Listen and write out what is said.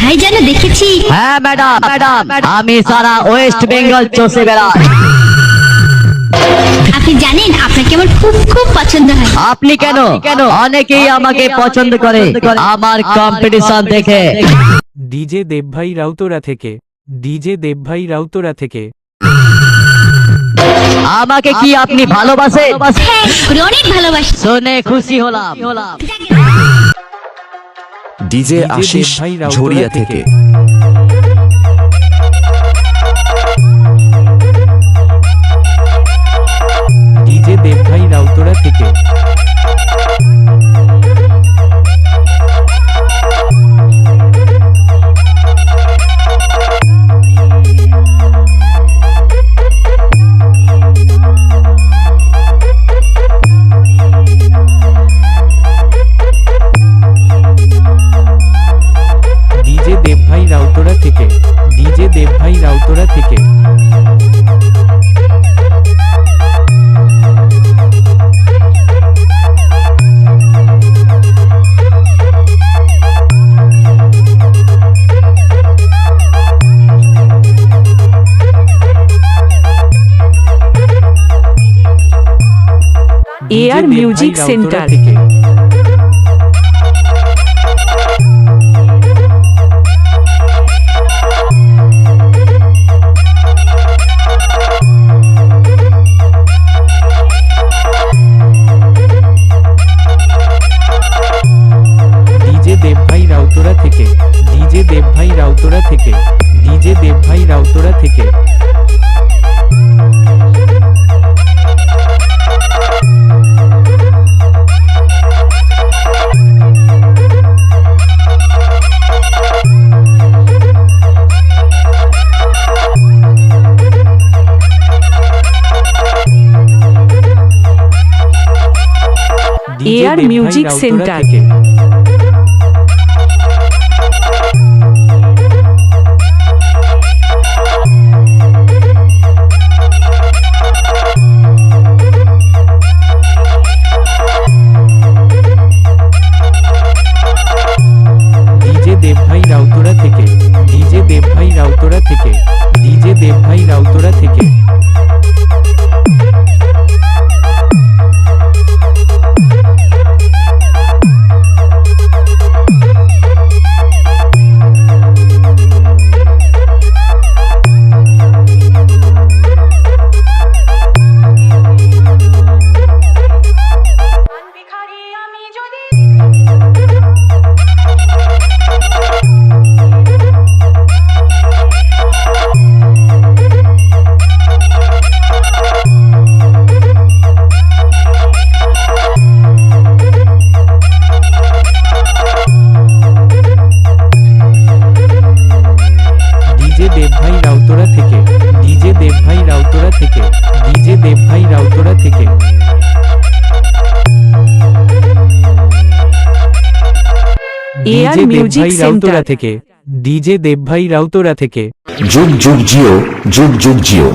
ভাই জানো দেখেছি। হ্যাঁ ম্যাডাম ম্যাডাম, আমি সারা ওয়েস্ট বেঙ্গল চষে বেড়াই। আপনি জানেন আপনাকে আমার খুব খুব পছন্দ হয়। আপনি কেন কেন অনেকেই আমাকে পছন্দ করে আমার কম্পিটিশন দেখে। ডিজে দেবভাই রাউতরা থেকে, ডিজে দেবভাই রাউতরা থেকে। আমাকে কি আপনি ভালোবাসেন? হ্যাঁ, অনেক ভালোবাসি। শুনে খুশি হলাম। ডিজে আশিস দেবভাই রাউতরা ঝরিয়া থেকে। ডিজে দেবভাই রাউতরা থেকে। ডিজে দেবভাই রাউতরা থেকে, ডিজে দেবভাই রাউতরা থেকে। AR music centre. থেকে। ডিজে দেবভাই রাউতরা থেকে, ডিজে দেবভাই রাউতরা থেকে, ডিজে দেবভাই রাউতরা থেকে। AR music centre. DJ Debbhai Routra থেকে, ডিজে দেবভাই রাউতরা থেকে, ডিজে দেবভাই রাউতরা থেকে। ডিজে দেবভাই রাউতরা থেকে, ডিজে দেবভাই রাউতরা থেকে, ডিজে দেবভাই রাউতরা থেকে। AR DJ music Debbhai Routra centre. থেকে, ডিজে দেবভাই রাউতরা থেকে। যুগ যুগ জিও, যুগ যুগ জিও।